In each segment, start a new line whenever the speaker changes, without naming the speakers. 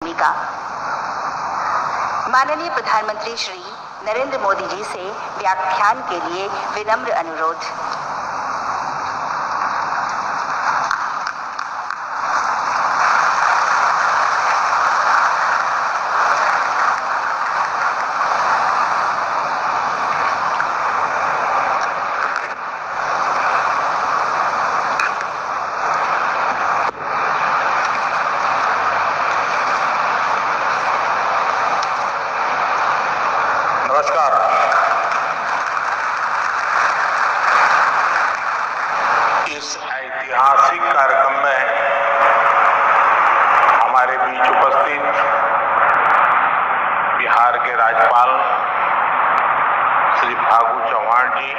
भूमिका। माननीय प्रधानमंत्री श्री नरेंद्र मोदी जी से व्याख्यान के लिए विनम्र अनुरोध।
नमस्कार। इस ऐतिहासिक कार्यक्रम में हमारे बीच उपस्थित बिहार के राज्यपाल श्री फागू चौहान जी,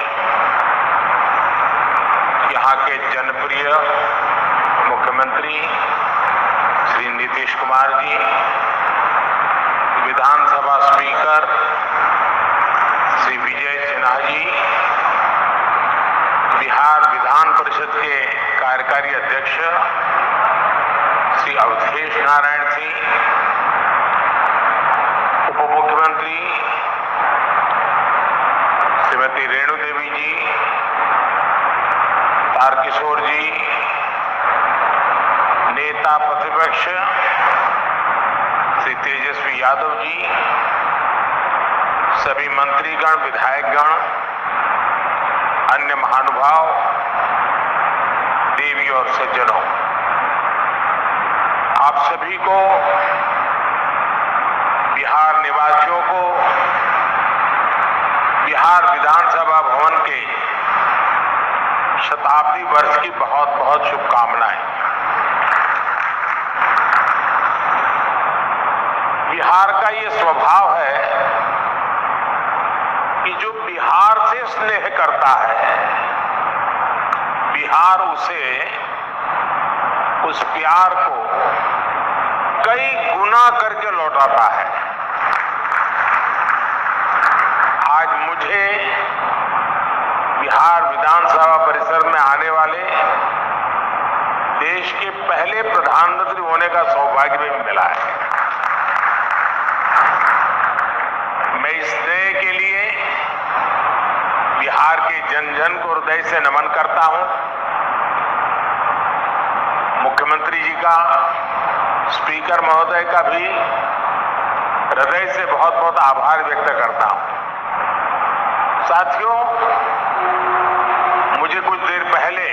यहाँ के जनप्रिय मुख्यमंत्री श्री नीतीश कुमार जी, विधानसभा स्पीकर श्री विजय सिन्हा जी, बिहार विधान परिषद के कार्यकारी अध्यक्ष श्री अवधेश नारायण सिंह, उप मुख्यमंत्री श्रीमती रेणु देवी जी, तारकिशोर जी, नेता प्रतिपक्ष श्री तेजस्वी यादव जी, सभी मंत्रीगण, विधायकगण, अन्य महानुभाव, देवी और सज्जनों, आप सभी को, बिहार निवासियों को बिहार विधानसभा भवन के शताब्दी वर्ष की बहुत बहुत शुभकामनाएं। बिहार का ये स्वभाव है कि जो बिहार से स्नेह करता है, बिहार उसे, उस प्यार को कई गुना करके लौटाता है। आज मुझे बिहार विधानसभा परिसर में आने वाले देश के पहले प्रधानमंत्री होने का सौभाग्य भी मिला है। मैं इस स्नेह के लिए बिहार के जन जन को हृदय से नमन करता हूं। मुख्यमंत्री जी का, स्पीकर महोदय का भी हृदय से बहुत बहुत आभार व्यक्त करता हूं। साथियों, मुझे कुछ देर पहले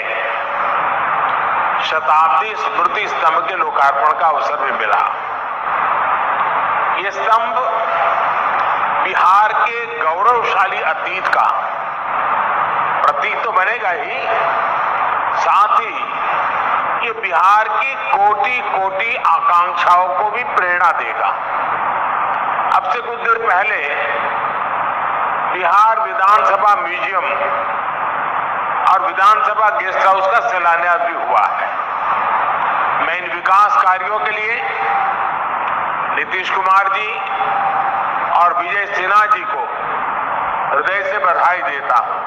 शताब्दी स्मृति स्तंभ के लोकार्पण का अवसर भी मिला। ये स्तंभ बिहार के गौरवशाली अतीत का प्रतीक तो बनेगा ही, साथ ही ये बिहार की कोटि कोटि आकांक्षाओं को भी प्रेरणा देगा। अब से कुछ देर पहले बिहार विधानसभा म्यूजियम और विधानसभा गेस्ट हाउस का शिलान्यास भी हुआ है। मैं इन विकास कार्यों के लिए नीतीश कुमार जी और विजय सिन्हा जी को हृदय से बधाई देता हूं।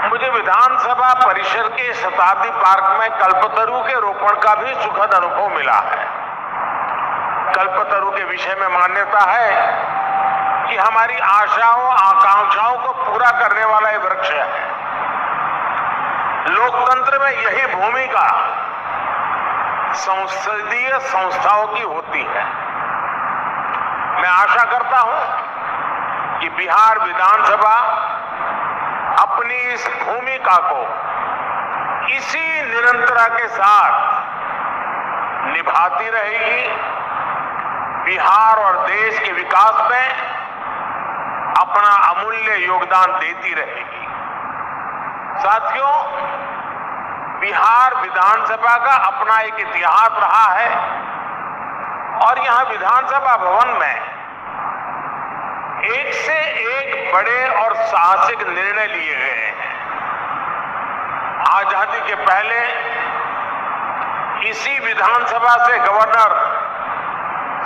मुझे विधानसभा परिसर के शताब्दी पार्क में कल्पतरु के रोपण का भी सुखद अनुभव मिला है। कल्पतरु के विषय में मान्यता है कि हमारी आशाओं, आकांक्षाओं को पूरा करने वाला ये वृक्ष है। लोकतंत्र में यही भूमिका संसदीय संस्थाओं की होती है। मैं आशा करता हूं कि बिहार विधानसभा अपनी इस भूमिका को इसी निरंतरता के साथ निभाती रहेगी, बिहार और देश के विकास में अपना अमूल्य योगदान देती रहेगी। साथियों, बिहार विधानसभा का अपना एक इतिहास रहा है और यहां विधानसभा भवन में एक से एक बड़े और साहसिक निर्णय लिए गए हैं। आजादी के पहले इसी विधानसभा से गवर्नर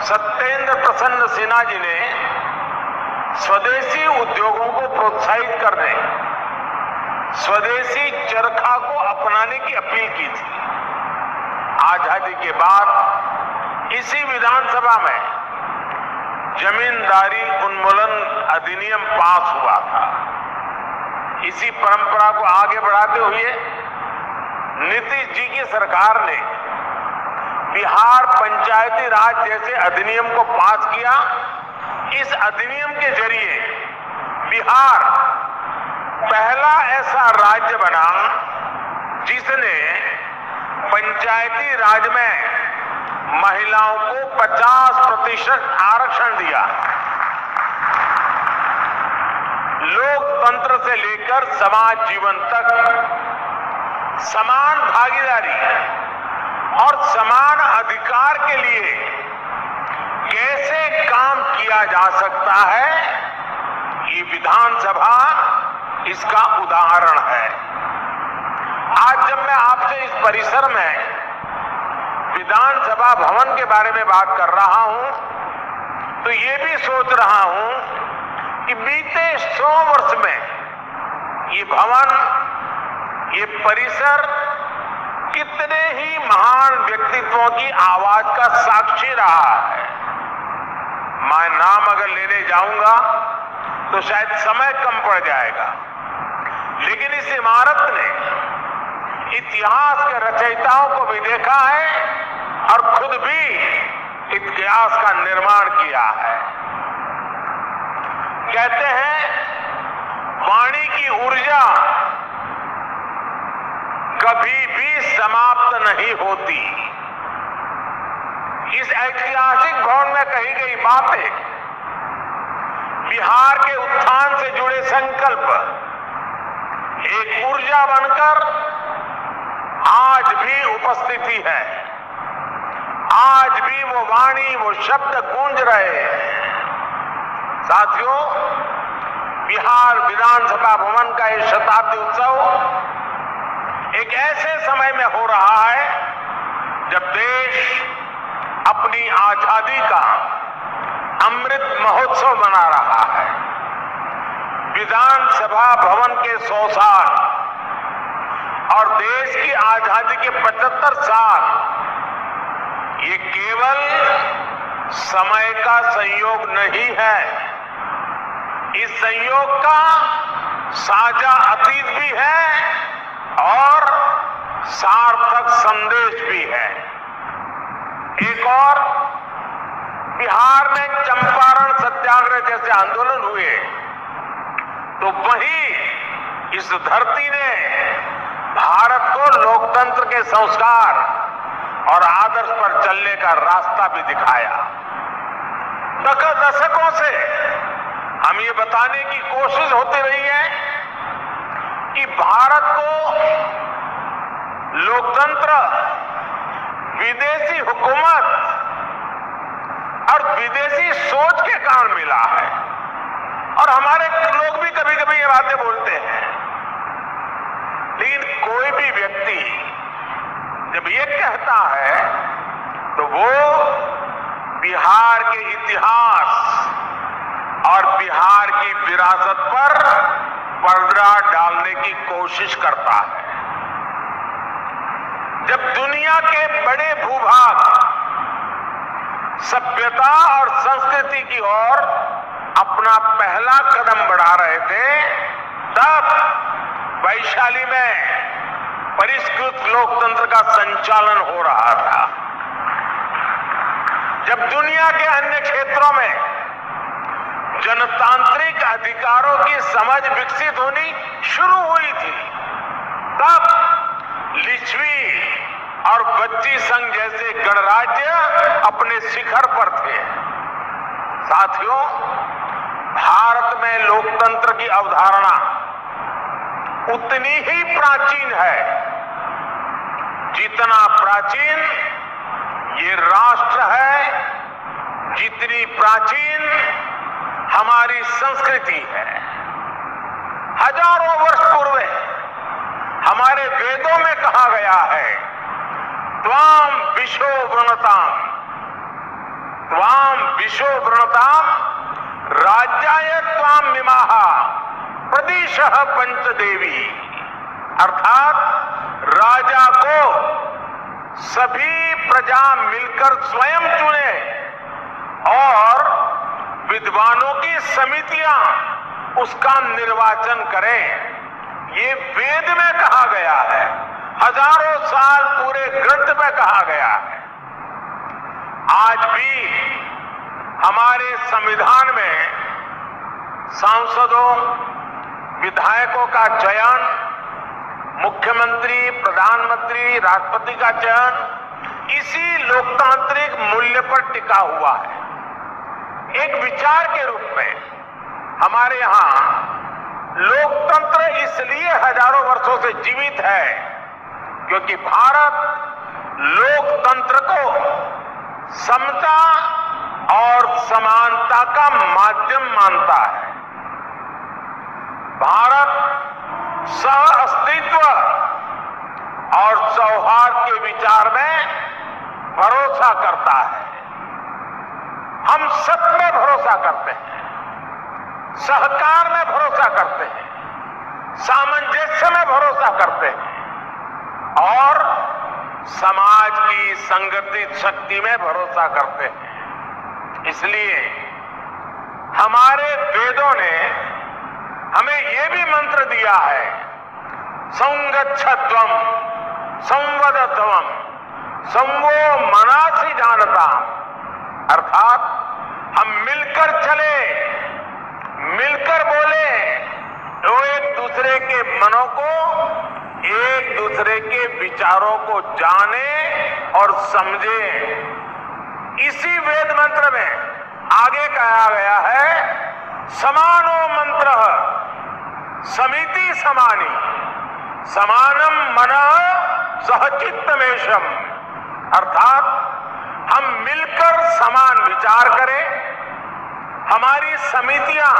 सत्येंद्र प्रसन्न सिन्हा जी ने स्वदेशी उद्योगों को प्रोत्साहित करने, स्वदेशी चरखा को अपनाने की अपील की थी। आजादी के बाद विधानसभा में जमींदारी उन्मूलन अधिनियम पास हुआ था। इसी परंपरा को आगे बढ़ाते हुए नीतीश जी की सरकार ने बिहार पंचायती राज जैसे अधिनियम को पास किया। इस अधिनियम के जरिए बिहार पहला ऐसा राज्य बना जिसने पंचायती राज में महिलाओं को 50% आरक्षण दिया। लोकतंत्र से लेकर समाज जीवन तक समान भागीदारी और समान अधिकार के लिए कैसे काम किया जा सकता है, ये विधानसभा इसका उदाहरण है। आज जब मैं आपसे इस परिसर में विधानसभा भवन के बारे में बात कर रहा हूं, तो ये भी सोच रहा हूं कि बीते 100 वर्ष में ये भवन, ये परिसर कितने ही महान व्यक्तित्वों की आवाज का साक्षी रहा है। मैं नाम अगर लेने जाऊंगा तो शायद समय कम पड़ जाएगा, लेकिन इस इमारत ने इतिहास के रचयिताओं को भी देखा है और खुद भी इतिहास का निर्माण किया है। कहते हैं वाणी की ऊर्जा कभी भी समाप्त नहीं होती। इस ऐतिहासिक भवन में कही गई बातें, बिहार के उत्थान से जुड़े संकल्प एक ऊर्जा बनकर आज भी उपस्थिति है। आज भी वो वाणी, वो शब्द गूंज रहे हैं। साथियों, बिहार विधानसभा भवन का ये शताब्दी उत्सव एक ऐसे समय में हो रहा है जब देश अपनी आजादी का अमृत महोत्सव मना रहा है। विधानसभा भवन के 100 साल और देश की आजादी के 75 साल, ये केवल समय का संयोग नहीं है, इस संयोग का साझा अतीत भी है और सार्थक संदेश भी है। एक और, बिहार में चंपारण सत्याग्रह जैसे आंदोलन हुए तो वही इस धरती ने भारत को लोकतंत्र के संस्कार और आदर्श पर चलने का रास्ता भी दिखाया। दशकों से हम ये बताने की कोशिश होती रही है कि भारत को लोकतंत्र विदेशी हुकूमत और विदेशी सोच के कारण मिला है, और हमारे लोग भी कभी कभी ये बातें बोलते हैं। लेकिन कोई भी व्यक्ति जब ये कहता है तो वो बिहार के इतिहास और बिहार की विरासत पर पर्दा डालने की कोशिश करता है। जब दुनिया के बड़े भूभाग सभ्यता और संस्कृति की ओर अपना पहला कदम बढ़ा रहे थे, तब वैशाली में परिष्कृत लोकतंत्र का संचालन हो रहा था। जब दुनिया के अन्य क्षेत्रों में जनतांत्रिक अधिकारों की समझ विकसित होनी शुरू हुई थी, तब लिच्छवी और बच्ची संघ जैसे गणराज्य अपने शिखर पर थे। साथियों, भारत में लोकतंत्र की अवधारणा उतनी ही प्राचीन है जितना प्राचीन ये राष्ट्र है, जितनी प्राचीन हमारी संस्कृति है। हजारों वर्ष पूर्व हमारे वेदों में कहा गया है, त्वाम विशो वृणताम, त्वाम विशो वृणताम राज्याय त्वाम मिमाहा प्रदिशः पंचदेवी, अर्थात राजा को सभी प्रजा मिलकर स्वयं चुने विद्वानों की समितियां उसका निर्वाचन करें। ये वेद में कहा गया है, हजारों साल पूरे ग्रंथ में कहा गया है। आज भी हमारे संविधान में सांसदों, विधायकों का चयन, मुख्यमंत्री, प्रधानमंत्री, राष्ट्रपति का चयन इसी लोकतांत्रिक मूल्य पर टिका हुआ है। एक विचार के रूप में हमारे यहाँ लोकतंत्र इसलिए हजारों वर्षों से जीवित है क्योंकि भारत लोकतंत्र को समता और समानता का माध्यम मानता है। भारत सह अस्तित्व और सौहार्द के विचार में भरोसा करता है। हम सब में भरोसा करते हैं, सहकार में भरोसा करते हैं, सामंजस्य में भरोसा करते हैं और समाज की संगठित शक्ति में भरोसा करते हैं। इसलिए हमारे वेदों ने हमें ये भी मंत्र दिया है, संगच्छध्वम संवदध्वम संवो मनासि जानता, अर्थात हम मिलकर चले, मिलकर बोले तो एक दूसरे के मनों को, एक दूसरे के विचारों को जाने और समझे। इसी वेद मंत्र में आगे कहा गया है, समानो मंत्र समिति समानी समानम मनः सहचित्तमेशम, अर्थात हम मिलकर समान विचार करें, हमारी समितियां,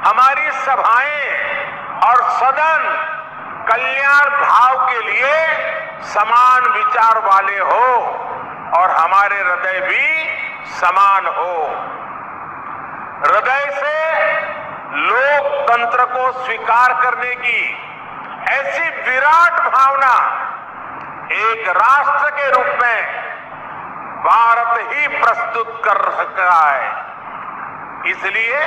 हमारी सभाएं और सदन कल्याण भाव के लिए समान विचार वाले हो और हमारे हृदय भी समान हो। हृदय से लोकतंत्र को स्वीकार करने की ऐसी विराट भावना एक राष्ट्र के रूप में भारत ही प्रस्तुत कर रहा है। इसलिए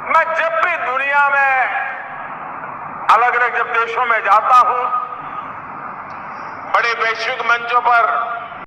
मैं जब भी दुनिया में अलग अलग जब देशों में जाता हूं, बड़े वैश्विक मंचों पर